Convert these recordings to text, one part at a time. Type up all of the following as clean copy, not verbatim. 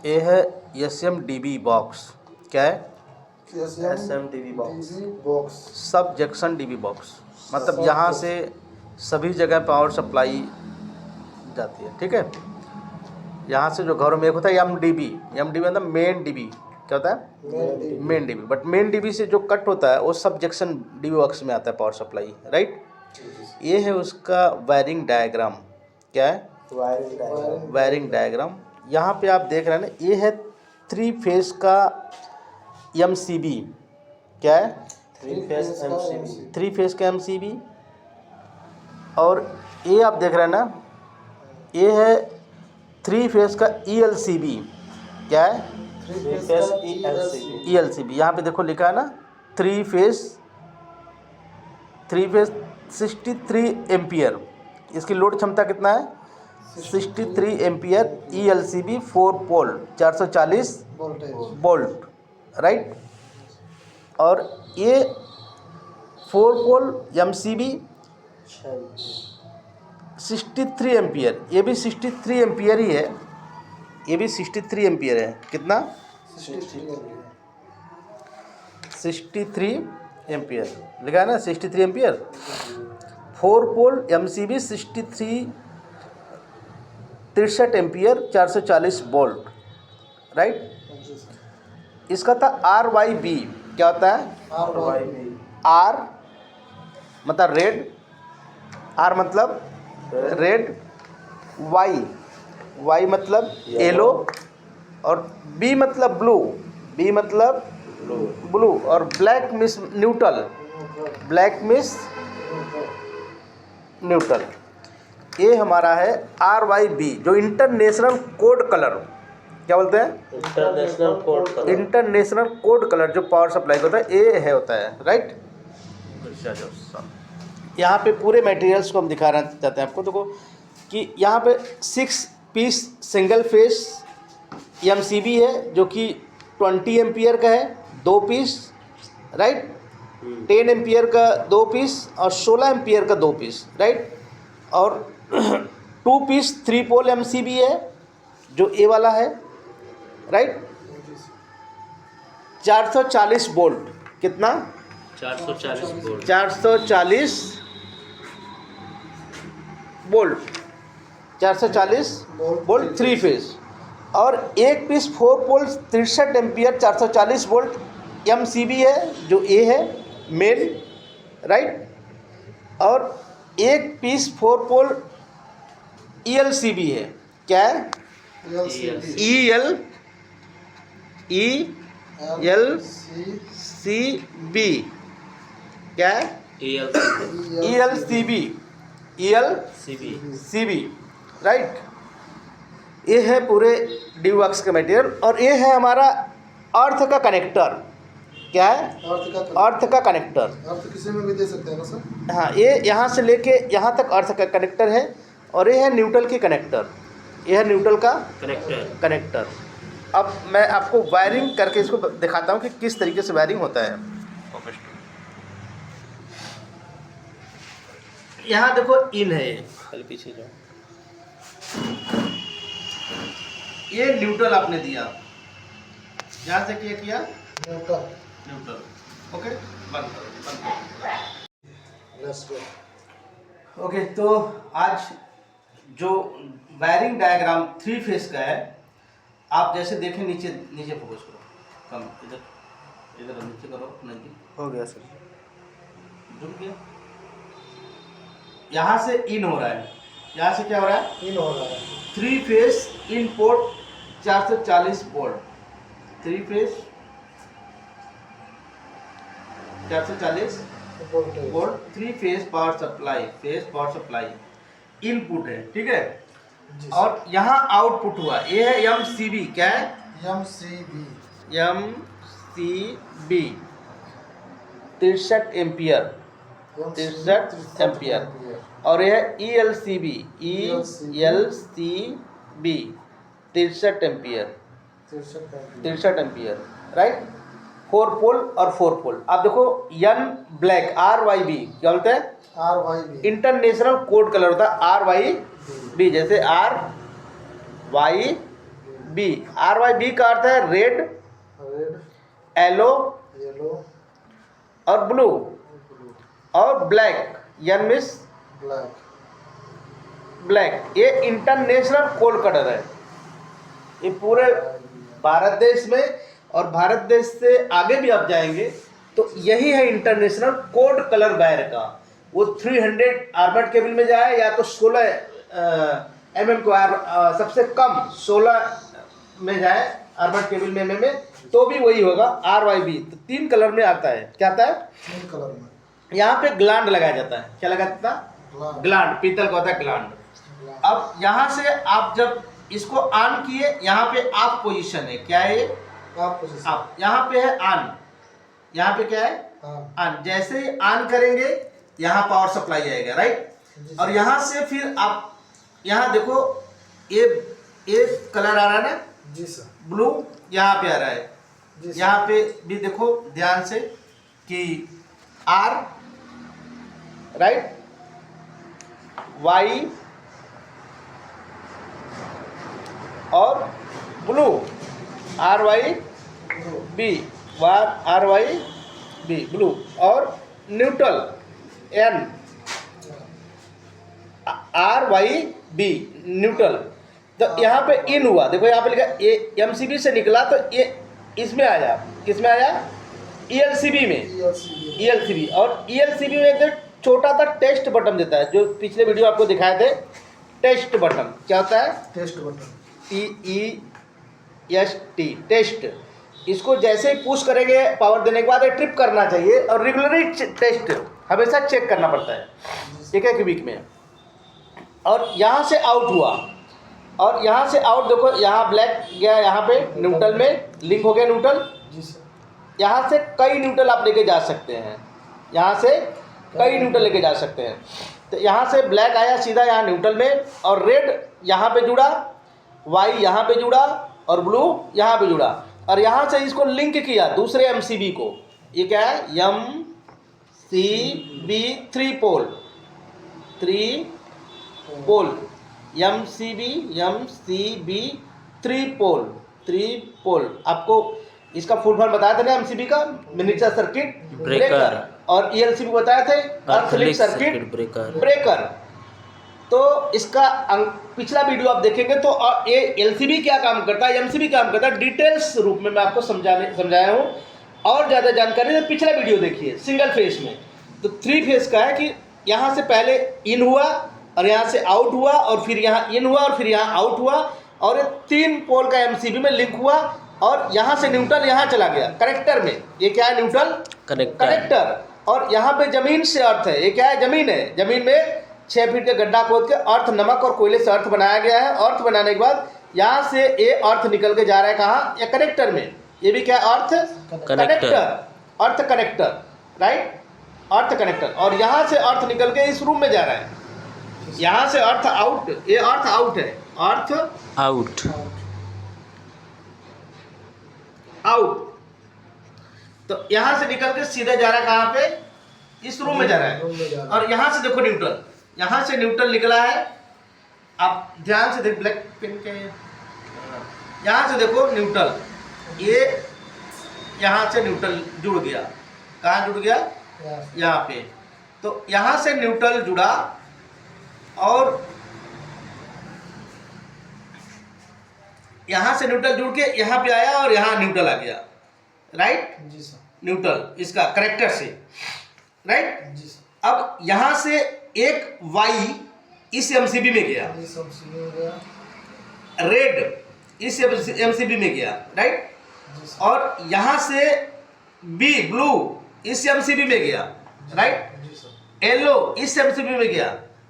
ये है SMDB box. क्या है? SMDB बॉक्स, सब जंक्शन डीबी बॉक्स, मतलब यहाँ से सभी जगह पावर सप्लाई जाती है। ठीक है, यहाँ से जो घरों में एक होता है MDB मतलब मेन डीबी। क्या होता है? Main dB. But main dB से जो कट होता है वो सब जंक्शन डीबी बॉक्स में आता है पावर सप्लाई, राइट। ये है उसका वायरिंग डायग्राम। क्या है? Wiring diagram. यहाँ पे आप देख रहे हैं ना, ये है 3 फेज का MCB। क्या है? 3 फेज का MCB। और ये आप देख रहे हैं ना, ये है 3 फेज का ELCB। क्या है? 3 फेज ELCB। यहाँ पे देखो लिखा है ना 3 फेज 63 एम्पियर। इसकी लोड क्षमता कितना है? 63 एम्पियर। ELCB 4 पोल 440 वोल्ट, राइट। और ये 4 पोल MCB 63 एम्पियर, ये भी 63 एम्पियर ही है। ये भी 63 एम्पियर है। कितना? 63 एम्पियर लिखा है ना, 63 एम्पियर। 4 पोल MCB 63 एम्पियर 440 वोल्ट, राइट। इसका था RYB। क्या होता है? R मतलब रेड, R मतलब रेड, Y मतलब येलो, और B मतलब ब्लू, B मतलब ब्लू, और black miss neutral, black miss neutral. ये हमारा है RYB, जो इंटरनेशनल कोड कलर। क्या बोलते हैं? इंटरनेशनल कोड कलर जो पावर सप्लाई का होता है, ये है होता है, राइट। यहाँ पे पूरे मटेरियल्स को हम दिखाना चाहते हैं आपको। देखो कि यहाँ पे 6 पीस सिंगल फेस MCB है, जो कि 20 एम्पियर का है, 2 पीस, राइट। 10 एम्पियर का 2 पीस और 16 एम्पियर का 2 पीस, राइट। और 2 पीस 3 पोल MCB है, जो ए वाला है, राइट। 440 वोल्ट। कितना? 440 वोल्ट। 440 volt, 440 volt 3 phase. और एक पीस 4 पोल 63 एम्पियर 440 वोल्ट MCB है, जो ए है मेन, राइट। और एक पीस 4 पोल ELCB है। क्या है? ELCB। क्या है? ELCB, right. ये है पूरे DWORX का मटेरियल। और ये है हमारा अर्थ का कनेक्टर। क्या है? अर्थ का कनेक्टर। अर्थ किसी में भी दे सकते हैं ना सर? हाँ, ये यहाँ से लेके यहाँ तक अर्थ का कनेक्टर है। और ये है न्यूट्रल की कनेक्टर। ये है न्यूट्रल का कनेक्टर। अब मैं आपको वायरिंग करके इसको दिखाता हूँ कि किस तरीके से वायरिंग होता है। यहाँ देखो इन है, खाली पीछे जाओ। ये न्यूट्रल आपने दिया, यहाँ से क्या किया? न्यूट्रल। ओके, बंद करो। ओके, तो आज जो वायरिंग डायग्राम 3 फेज का है, आप जैसे देखें, नीचे फोकस करो, कम इधर नीचे करो। नहीं हो गया सर, जुड़ गया। यहाँ से इन हो रहा है, यहाँ से क्या हो रहा है? इन हो रहा है। 3 phase in port 440 volt, 3 phase 440 volt 3 phase power supply input है, ठीक है। और यहाँ आउटपुट हुआ, ये है MCB। क्या है? MCB 63 ampere, 63 ampere. और यह है ELCB 63 एम्पियर, 63 एम्पियर, राइट। 4 पोल और 4 पोल। आप देखो N ब्लैक RYB, क्या बोलते हैं? RYB इंटरनेशनल कोड कलर होता है RYB, जैसे RYB बी, RYB का अर्थ है रेड, रेड, येलो येलो, और ब्लू, ब्लू, और black, N means black. Black. ये इंटरनेशनल कोड कलर है, ये पूरे भारत देश में, और भारत देश से आगे भी आप जाएंगे तो यही है इंटरनेशनल कोड कलर वायर का। वो 300 आर्मर्ड केबल में जाए या तो 16 mm को सबसे कम 16 में जाए आर्मर्ड केबल में mm में, तो भी वही होगा RYB। तो 3 कलर में आता है। क्या आता है? 3 कलर में। यहाँ पे ग्लांड लगाया जाता है। क्या लगाया जाता है? ग्लांड। ग्लांड, पीतल का होता है ग्लांड। अब यहाँ से आप जब इसको ऑन किए, यहाँ पे ऑफ पोजीशन है। क्या है ये? आप पोजीशन। ऑफ। यहाँ पे है ऑन, यहाँ पे क्या है? ऑन। जैसे ही ऑन करेंगे यहाँ पावर सप्लाई आएगा, राइट। और यहाँ से फिर आप यहाँ देखो, ये कलर आ रहा है ना, जी सर। ब्लू यहाँ पे आ रहा है। जी सर। यहाँ पे भी देखो ध्यान से कि R, राइट, Y और ब्लू, RYB, RYB ब्लू, और न्यूट्रल N, RYB न्यूट्रल। तो यहाँ पे इन हुआ, देखो यहाँ पे लिखा ये MCB से निकला तो ये इसमें आया, किस में आया? ELCB में, ELCB। और ELCB में एक छोटा सा टेस्ट बटन देता है, जो पिछले वीडियो आपको दिखाए थे। टेस्ट बटन क्या होता है? Test button. TEST, test. इसको जैसे ही पुश करेंगे पावर देने के बाद ये ट्रिप करना चाहिए, और रेगुलरली टेस्ट हमेशा चेक करना पड़ता है एक वीक में। और यहाँ से आउट हुआ, और यहाँ से आउट देखो, यहाँ ब्लैक गया, यहाँ पे न्यूट्रल में लिंक हो गया न्यूट्रल। जी सर। यहाँ से कई न्यूट्रल आप लेके जा सकते हैं, यहाँ से कई न्यूट्रल लेके जा सकते हैं। तो यहाँ से ब्लैक आया सीधा यहाँ न्यूट्रल में, और रेड यहाँ पे जुड़ा, वाई यहाँ पे जुड़ा, और ब्लू यहाँ पे जुड़ा, और यहाँ से इसको लिंक किया दूसरे MCB को। ये क्या है? MCB 3 पोल, 3 पोल, MCB 3 पोल। आपको इसका फुल फॉर्म बताया था ना MCB का? Miniature circuit breaker. और ELCB बताए थे अर्थ सर्किट ब्रेकर। तो इसका पिछला वीडियो आप देखेंगे तो ये LCB क्या काम करता है, MCB क्या काम करता है, डिटेल्स रूप में मैं आपको समझाया हूँ। और ज़्यादा जानकारी तो पिछला वीडियो देखिए सिंगल फेस में। तो 3 फेस का है कि यहाँ से पहले इन हुआ, और यहाँ से आउट हुआ, और फिर यहाँ इन हुआ, और फिर यहाँ आउट हुआ, और 3 पोल का MCB में लिंक हुआ, और यहाँ से न्यूट्रल यहाँ चला गया कनेक्टर में। ये क्या है? Neutral connector. और यहाँ पे जमीन से अर्थ है। ये क्या है? जमीन है। जमीन में 6 फीट का गड्ढा खोद के अर्थ, नमक और कोयले से अर्थ बनाया गया है। अर्थ बनाने के बाद यहाँ से ये अर्थ निकल के जा रहा है कहाँ? या कनेक्टर में। ये भी क्या है? अर्थ कनेक्टर, अर्थ कनेक्टर, राइट, अर्थ कनेक्टर। और यहाँ से अर्थ निकल के इस रूम में जा रहा है। यहाँ से अर्थ आउट, ये अर्थ आउट है, अर्थ आउट। तो यहाँ से निकल के सीधे जा रहा है कहाँ पे? इस रूम में जा रहा है। और यहाँ से देखो न्यूट्रल, यहाँ से न्यूट्रल निकला है। आप ध्यान से देख, ब्लैक पेन के यहाँ से देखो न्यूट्रल, ये यहाँ से न्यूट्रल जुड़ गया। कहाँ जुड़ गया? यहाँ पे। तो यहाँ से न्यूट्रल जुड़ा, और यहाँ से न्यूट्रल जुड़ के यहाँ पे आया, और यहाँ न्यूट्रल आ गया, राइट। जी सर। न्यूट्रल इसका करेक्टर से, राइट। जी सर। अब यहाँ से एक वाई इस MCB में गया, इस MCB में गया, रेड इस MCB में गया, राइट। जी सर। और यहाँ से बी ब्लू इस MCB में गया, राइट। जी सर। येलो इस MCB में गया,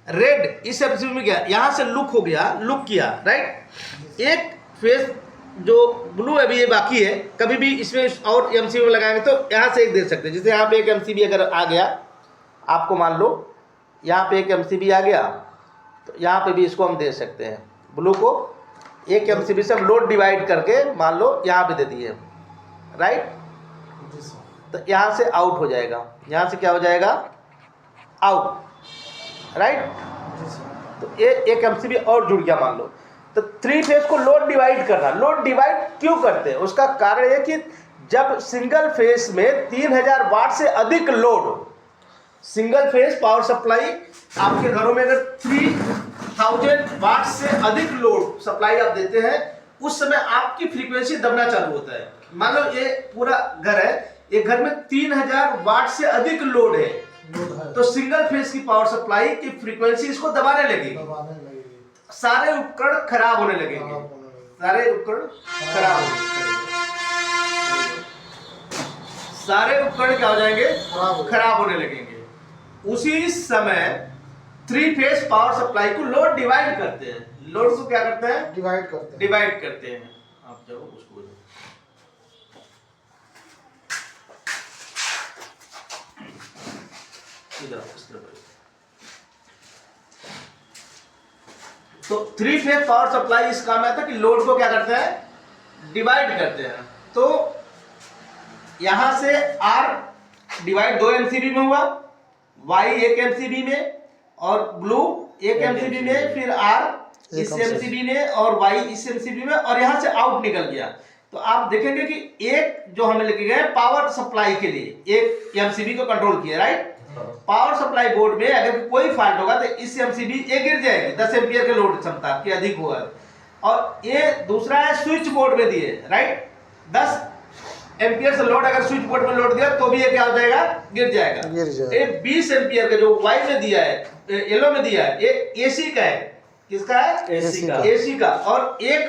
रेड इस MCB में गया। यहाँ से लुक हो गया, लुक किया, राइट। एक फेस जो ब्लू अभी ये बाकी है, कभी भी इसमें और MCB में लगाएंगे तो यहाँ से एक दे सकते हैं। जैसे यहाँ पे एक MCB अगर आ गया, आपको मान लो यहाँ पे एक MCB आ गया, तो यहाँ पे भी इसको हम दे सकते हैं। ब्लू को एक MCB से हम लोड डिवाइड करके मान लो यहाँ पे दे दिए, राइट। जी सर। तो यहाँ से आउट हो जाएगा, यहाँ से क्या हो जाएगा? Out, right. जी सर। तो ये एक MCB और जुड़ गया मान लो। तो 3 फेज को लोड डिवाइड करना। लोड डिवाइड क्यों करते हैं, उसका कारण ये कि जब सिंगल फेज में 3000 वाट से अधिक load, single phase power supply आपके घरों में अगर 3000 वाट से अधिक लोड सप्लाई आप देते हैं, उस समय आपकी फ्रीक्वेंसी दबना चालू होता है। मान लो ये पूरा घर है, एक घर में 3000 वाट से अधिक लोड है, तो सिंगल फेज की पावर सप्लाई की फ्रीक्वेंसी इसको दबाने लगेगी, सारे उपकरण खराब होने लगेंगे, सारे उपकरण खराब होने लगेंगे, सारे उपकरण क्या हो जाएंगे, खराब होने लगेंगे। उसी समय 3 फेज पावर सप्लाई को लोड डिवाइड करते हैं। लोड को क्या करते हैं, डिवाइड करते हैं। आप जाओ उसको तो 3 फेज पावर सप्लाई इस काम में आता है कि लोड को क्या करते हैं, डिवाइड करते हैं। तो यहां से R डिवाइड 2 MCB में हुआ, Y 1 MCB में और ब्लू 1 MCB में, फिर R इस MCB में और Y इस MCB में, और यहां से आउट निकल गया। तो आप देखेंगे कि एक जो हमें लिखे गए पावर सप्लाई के लिए एक MCB को कंट्रोल किया, राइट। पावर सप्लाई बोर्ड में अगर कोई फॉल्ट होगा तो इस MCB ये गिर जाएगी, 10 एम्पियर के लोड क्षमता की अधिक हुआ। और ये दूसरा है स्विच बोर्ड में दिए, राइट। 10 एम्पियर से लोड अगर स्विच बोर्ड में लोड दिया तो भी ये क्या हो जाएगा, गिर जाएगा। ये 20 एम्पियर का जो वाई में दिया है, येलो में दिया है, ये AC का है। किसका है, AC का। और एक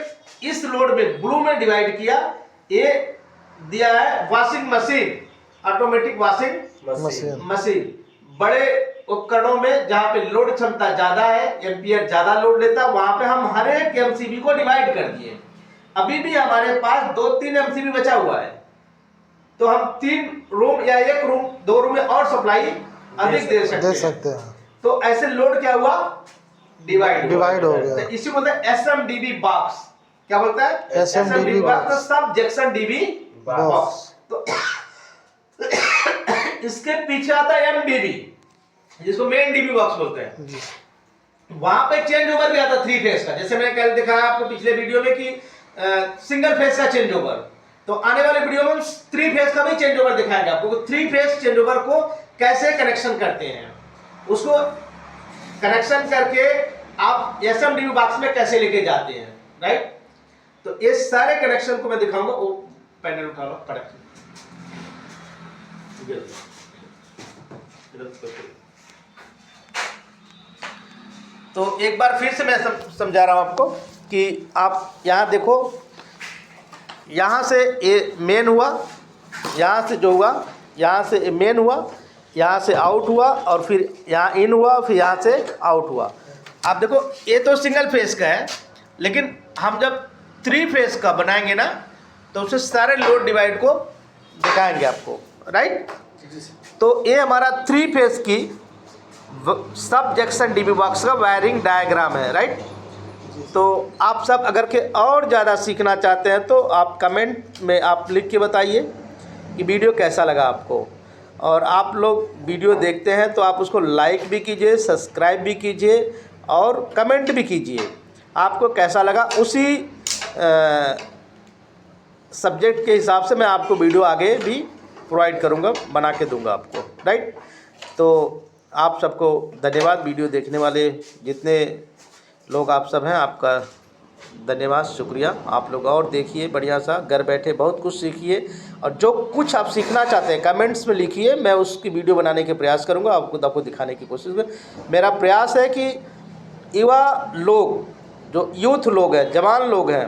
इस लोड में ब्लू में डिवाइड किया, ये दिया है washing machine, automatic washing machine. बड़े उपकरणों में जहां पे लोड क्षमता ज्यादा है, एम्पियर ज्यादा लोड लेता है, वहां पे हम हर एक MCB को डिवाइड कर दिए। अभी भी हमारे पास 2-3 MCB बचा हुआ है, तो हम 3 रूम या 1 रूम 2 रूम में और सप्लाई अधिक दे सकते हैं। तो ऐसे लोड क्या हुआ, डिवाइड हो गया। तो इसी को बोलते हैं SMDB बॉक्स। क्या बोलता है, SMDB बॉक्स, सब जंक्शन DB बॉक्स। तो इसके पीछे आता है MDB, जिसको मेन DB बॉक्स बोलते हैं। वहां पे चेंज ओवर भी आता 3 फेज का, जैसे मैंने कल दिखाया आपको पिछले वीडियो में कि सिंगल फेज का चेंज ओवर। तो आने वाले वीडियो में 3 फेज का भी चेंज ओवर दिखाएंगे आपको, 3 फेज चेंज ओवर को कैसे कनेक्शन करते हैं, उसको कनेक्शन करके आप SMDB बॉक्स में कैसे लेके जाते हैं, राइट। तो ये सारे कनेक्शन को मैं दिखाऊंगा। वो पैनल उठा लो फटाक से। तो एक बार फिर से मैं समझा रहा हूं आपको कि आप यहां देखो, यहां से ये मेन हुआ, यहां से जो हुआ, यहां से मेन हुआ, यहाँ से आउट हुआ, और फिर यहाँ इन हुआ, फिर यहाँ से आउट हुआ। आप देखो ये तो सिंगल फेज का है, लेकिन हम जब 3 फेज का बनाएंगे ना, तो उससे सारे लोड डिवाइड को दिखाएंगे आपको, राइट। तो ये हमारा 3 फेज की सब जंक्शन DB बॉक्स का वायरिंग डायग्राम है, राइट। तो आप सब अगर के और ज़्यादा सीखना चाहते हैं तो आप कमेंट में आप लिख के बताइए कि वीडियो कैसा लगा आपको। और आप लोग वीडियो देखते हैं तो आप उसको लाइक भी कीजिए, सब्सक्राइब भी कीजिए और कमेंट भी कीजिए आपको कैसा लगा। उसी सब्जेक्ट के हिसाब से मैं आपको वीडियो आगे भी प्रोवाइड करूँगा, बना के दूँगा आपको, राइट। तो आप सबको धन्यवाद, वीडियो देखने वाले जितने लोग आप सब हैं, आपका धन्यवाद, शुक्रिया। आप लोग और देखिए, बढ़िया सा घर बैठे बहुत कुछ सीखिए, और जो कुछ आप सीखना चाहते हैं कमेंट्स में लिखिए, मैं उसकी वीडियो बनाने के प्रयास करूंगा, आपको दिखाने की कोशिश करूँगा। मेरा प्रयास है कि युवा लोग, जो यूथ लोग हैं, जवान लोग हैं,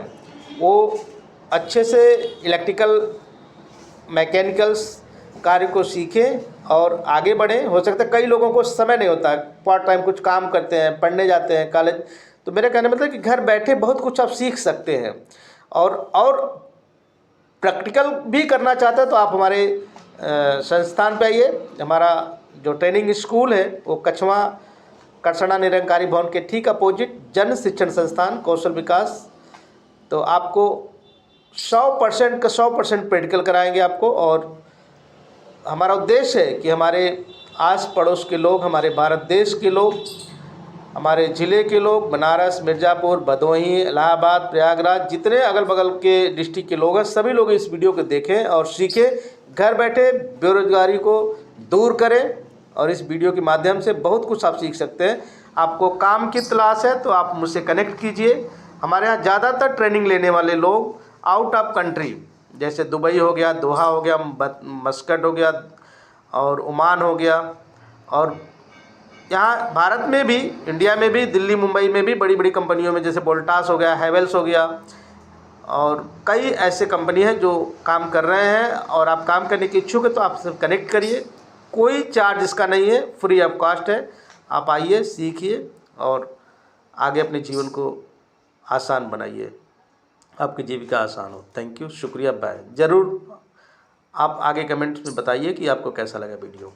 वो अच्छे से इलेक्ट्रिकल मैकेनिकल्स कार्य को सीखें और आगे बढ़ें। हो सकता है कई लोगों को समय नहीं होता, पार्ट टाइम कुछ काम करते हैं, पढ़ने जाते हैं कॉलेज, तो मेरा कहने मतलब कि घर बैठे बहुत कुछ आप सीख सकते हैं। और प्रैक्टिकल भी करना चाहते हैं तो आप हमारे संस्थान पे आइए। हमारा जो ट्रेनिंग स्कूल है वो कछवा करसना निरंकारी भवन के ठीक अपोजिट जन शिक्षण संस्थान कौशल विकास। तो आपको 100% का 100% प्रैक्टिकल कराएंगे आपको। और हमारा उद्देश्य है कि हमारे आस पड़ोस के लोग, हमारे भारत देश के लोग हमारे ज़िले के लोग, बनारस, मिर्ज़ापुर, भदोही, इलाहाबाद, प्रयागराज, जितने अगल बगल के डिस्ट्रिक्ट के लोग हैं, सभी लोग इस वीडियो को देखें और सीखें। घर बैठे बेरोजगारी को दूर करें और इस वीडियो के माध्यम से बहुत कुछ आप सीख सकते हैं। आपको काम की तलाश है तो आप मुझसे कनेक्ट कीजिए। हमारे यहाँ ज़्यादातर ट्रेनिंग लेने वाले लोग आउट ऑफ कंट्री, जैसे दुबई हो गया, दोहा हो गया, मस्कट हो गया और ओमान हो गया, और यहाँ भारत में भी, इंडिया में भी, दिल्ली मुंबई में भी बड़ी बड़ी कंपनियों में जैसे वोल्टास हो गया, हैवेल्स हो गया और कई ऐसे कंपनी हैं जो काम कर रहे हैं। और आप काम करने के इच्छुक है तो आप सिर्फ कनेक्ट करिए, कोई चार्ज इसका नहीं है, फ्री ऑफ कॉस्ट है। आप आइए, सीखिए और आगे अपने जीवन को आसान बनाइए, आपकी जीविका आसान हो। थैंक यू, शुक्रिया, बाय। ज़रूर आप आगे कमेंट्स में बताइए कि आपको कैसा लगा वीडियो।